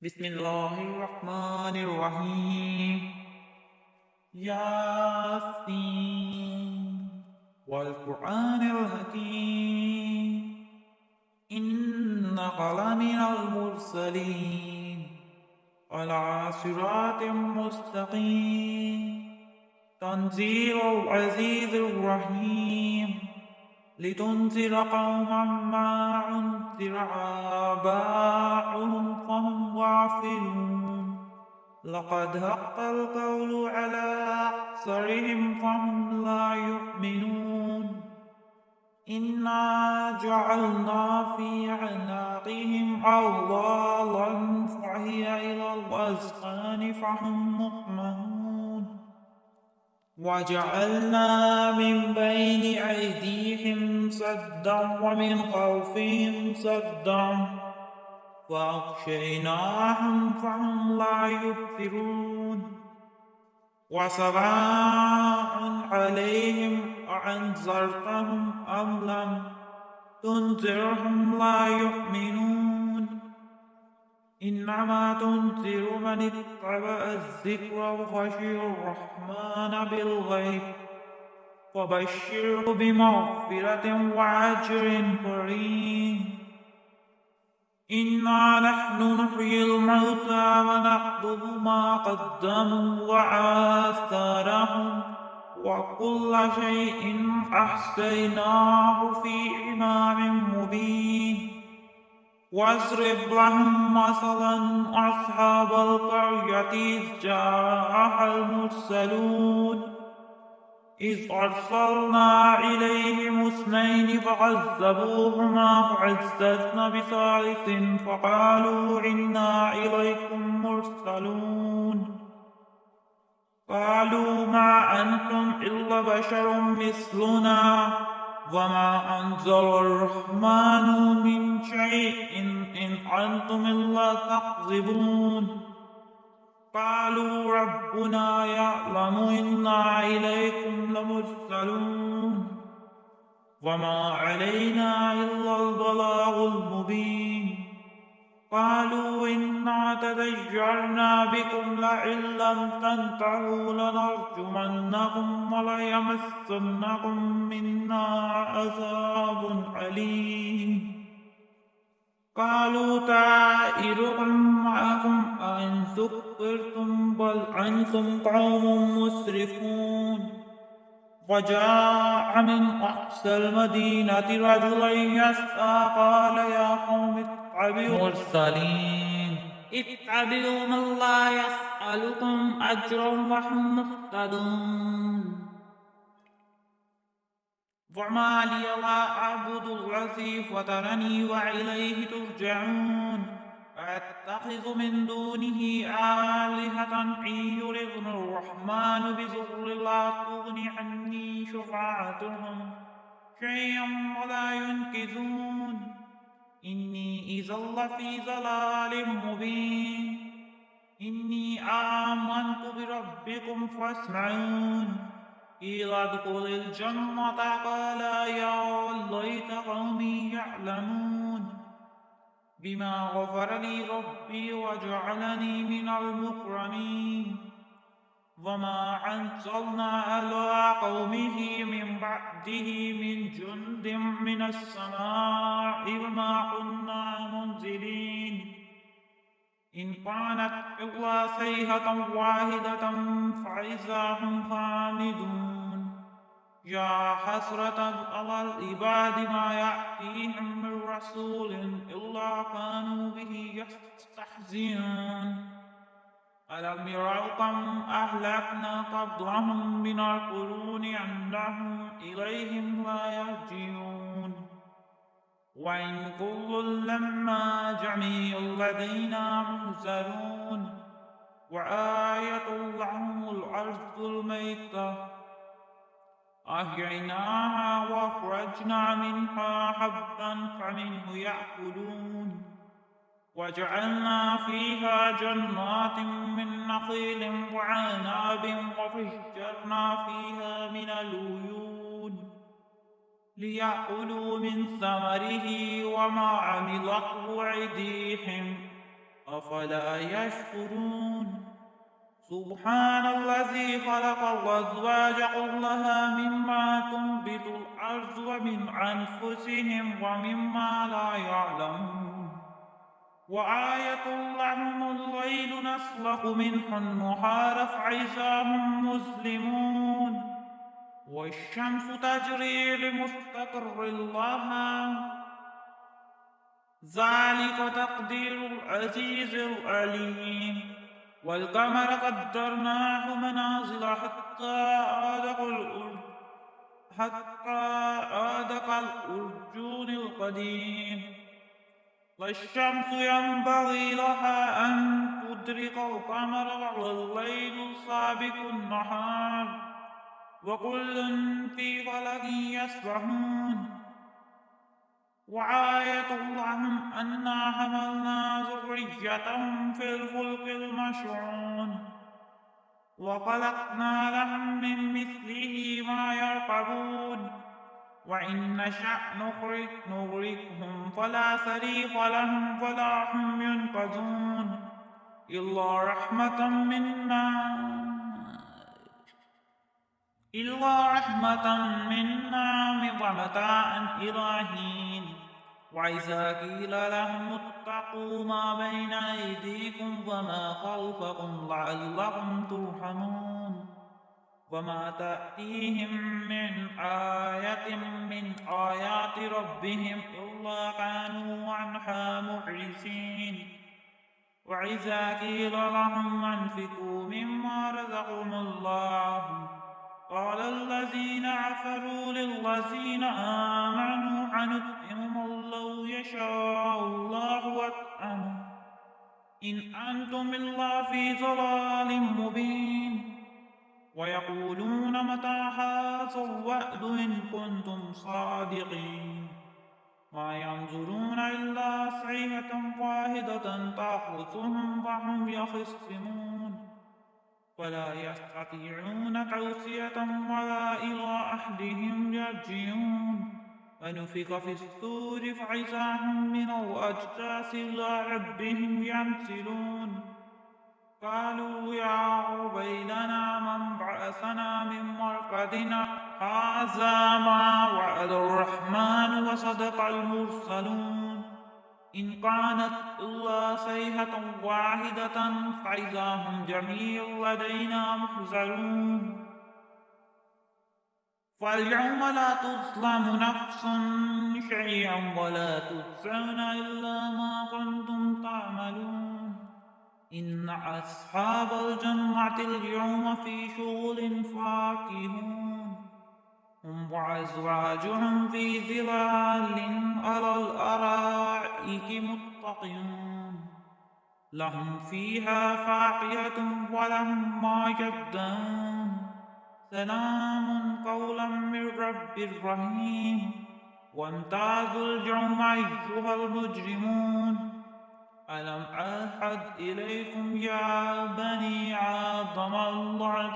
بسم الله الرحمن الرحيم. ياسين والقرآن الحكيم إنك لمن المرسلين على صراط مستقيم تنزيل العزيز الرحيم لتنذر قوما ما أنذر آباؤهم فهم غافلون لقد حق القول على أكثرهم فهم لا يؤمنون إنا جعلنا في أعناقهم أغلالا فهي إلى الأذقان فهم مقمحون وجعلنا من بين أيديهم سدا ومن خلفهم سدا فأغشيناهم فهم لا يبصرون وسواء عليهم أأنذرتهم أم لم تنذرهم لا يؤمنون إنما تنذر من اتبع الذكر وخشي الرحمن بالغيب فبشره بمغفرة وأجر كريم إنا نحن نحيي الموتى ونكتب ما قدموا وآثارهم وكل شيء أحصيناه في إمام مبين واضرب لهم مثلا أصحاب القرية إذ جاءها المرسلون إذ أرسلنا إليهم اثنين فعذبوهما فعززنا بثالث فقالوا إنا إليكم مرسلون قالوا ما أنتم إلا بشر مثلنا وما أنزل الرحمن من شيء إن أنتم إلا تكذبون قالوا ربنا يعلم إنا إليكم لمرسلون وما علينا إلا البلاغ المبين قالوا إنا تدجرنا بكم لئن لم تنتهوا لنرجمنكم وليمسنكم منا عذاب أليم قالوا طائركم معكم أئن ذكرتم بل أنتم قوم مسرفون وجاء من أقصى المدينة رجل يسعى قال يا قوم اتبعوا المرسلين اتبعوا من لا يسألكم أجرا وهم مهتدون وما لي لا أعبد الذي فطرني وإليه ترجعون أتخذ من دونه آلهة إن يردن الرحمن بضر لا تغن عني شفاعتهم شيئا ولا ينقذون إني إذا لفي ضلال مبين إني آمنت بربكم فاسمعون قيل ادخل الجنة قال يا ليت قومي يعلمون بما غفر لي ربي وجعلني من المكرمين وما أنزلنا على قومه من بعده من جند من السماء وما كنا منزلين إن كانت إلا صيحة واحدة فإذا هم خامدون يا حسرة على العباد ما يأتيهم من رسول إلا كانوا به يستهزئون ألم يروا كم أهلكنا قبلهم من القرون أنهم إليهم لا يرجعون وإن كل لما جميع لدينا محزنون وآية لهم الأرض الميتة أحييناها وأخرجنا منها حبا فمنه يأكلون وجعلنا فيها جنات من نخيل وعناب وفجرنا فيها من العيون ليأكلوا من ثمره وما عملته أيديهم أفلا يشكرون سبحان الذي خلق الأزواج كلها مما تنبت الأرض ومن أنفسهم ومما لا يعلمون وآية لهم الليل نسلخ منه النهار فإذا هم مسلمون والشمس تجري لمستقر لها ذلك تقدير العزيز العليم والقمر قدرناه منازل حتى عاد كالأرجون القديم لا الشمس ينبغي لها أن تدرك القمر ولا الليل سابق النهار وكل في فلك يسبحون وآية لهم أنا حملنا ذريتهم في الفلك المشحون وخلقنا لهم من مثله ما يركبون وإن نشأ نغرقهم فلا صريخ لهم ولا هم ينقذون إلا رحمة منا ومتاعا إلى حين وإذا قيل لهم اتقوا ما بين أيديكم وما خلفكم لعلكم ترحمون وما تأتيهم من آية من آيات ربهم إلا كانوا عنها معرضين وإذا قيل لهم أنفقوا مما رزقهم الله قال الذين كفروا للذين آمنوا أنطعم من لو يشاء الله وأطعمه إن أنتم إلا في ضلال مبين ويقولون متى هذا الوعد إن كنتم صادقين ما ينظرون إلا صيحة واحدة تأخذهم وهم يخصمون ولا يستطيعون توصية ولا إلى أهلهم يرجعون ونفخ في الصور فإذا هم من الأجداث إلى ربهم ينسلون قالوا يا ويلنا من بعثنا من مرقدنا هذا ما وعد الرحمن وصدق المرسلون إن كانت إلا صيحة واحدة فإذا هم جميع لدينا محضرون فاليوم لا تظلم نفس شيئا ولا تجزون إلا ما كنتم تعملون إن أصحاب الجنة اليوم في شغل فاكهون هم وأزواجهم في ظلال على الأرائك متقيون لهم فيها فاكهة ولهم ما يدعون سلام قولا من رب رحيم وامتازوا اليوم أيها المجرمون ألم أعهد إليكم يا بني آدم الله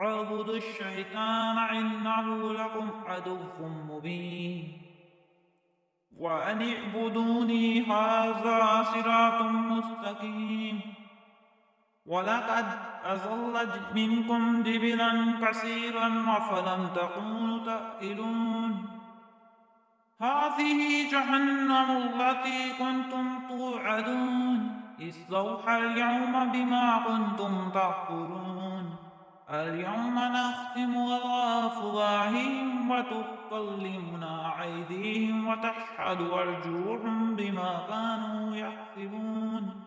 تعبدوا الشيطان إنه لكم عدو مبين وأن اعبدوني هذا صراط مستقيم ولقد أضل منكم جبلا كثيرا أفلم تكونوا تأكلون هذه جهنم التي كنتم توعدون اصلوها اليوم بما كنتم تكفرون اليوم نختم على أفواههم وتكلمنا أيديهم وتشهد أرجلهم بما كانوا يكسبون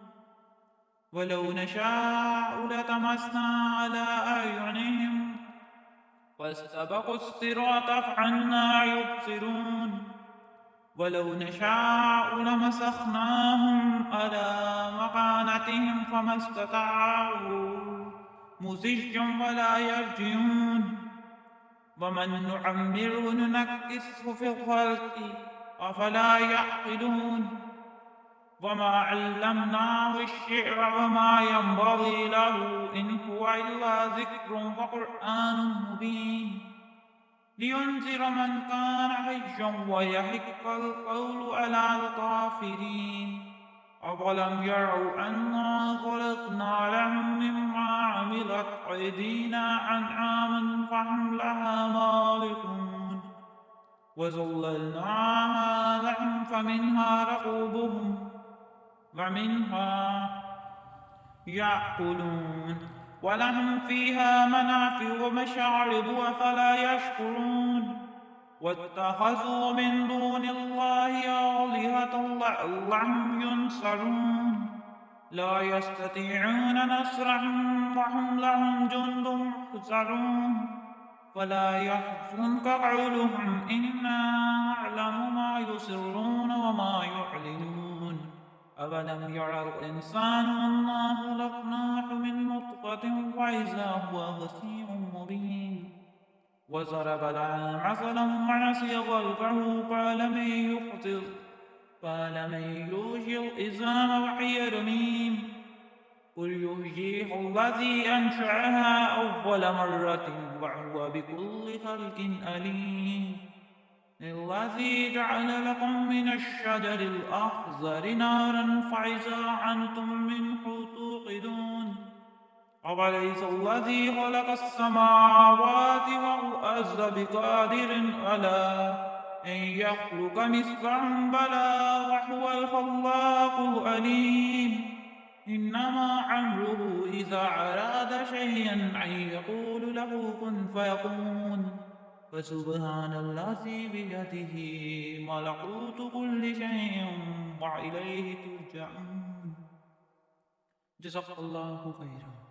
ولو نشاء لطمسنا على أعينهم واستبقوا الصراط فعنا يبصرون ولو نشاء لمسخناهم على مكانتهم فما استطاعوا مزجا ولا يرجعون ومن نعمره ننكسه في الخلق أفلا يعقلون وما علمناه الشعر وما ينبغي له إن هو إلا ذكر وقرآن مبين لينذر من كان حيا ويحق القول على الكافرين أولم يروا أنا خلقنا لهم مما عملت أيدينا أنعاما فهم لها مالكون وذللناها لهم فمنها ركوبهم ومنها يأكلون ولهم فيها منافع ومشارب أفلا يشكرون واتخذوا من دون الله آلهة لعلهم ينصرون لا يستطيعون نصرهم وهم لهم جند محضرون ولا يحزنك قولهم إنا نعلم ما يسرون وما يعلنون أولم يرى الإنسان أنا خلقناه من نطفة فإذا هو خصيم مبين وضرب لنا مثلا ونسي خلقه قال من يحيي العظام وهي رميم قل يحييها الذي أنشأها أول مرة وهو بكل خلق عليم الذي جعل لكم من الشجر الأخضر نارا فإذا أنتم منه توقدون أوليس الذي خلق السماوات والأرض بقادر على أن يخلق مثلهم بلى وهو الخلاق العليم إنما أمره إذا أراد شيئا أن يقول له كن فيكون فسبحان الذي بيده ملكوت كل شيء وإليه ترجعون جزاك الله خيرا.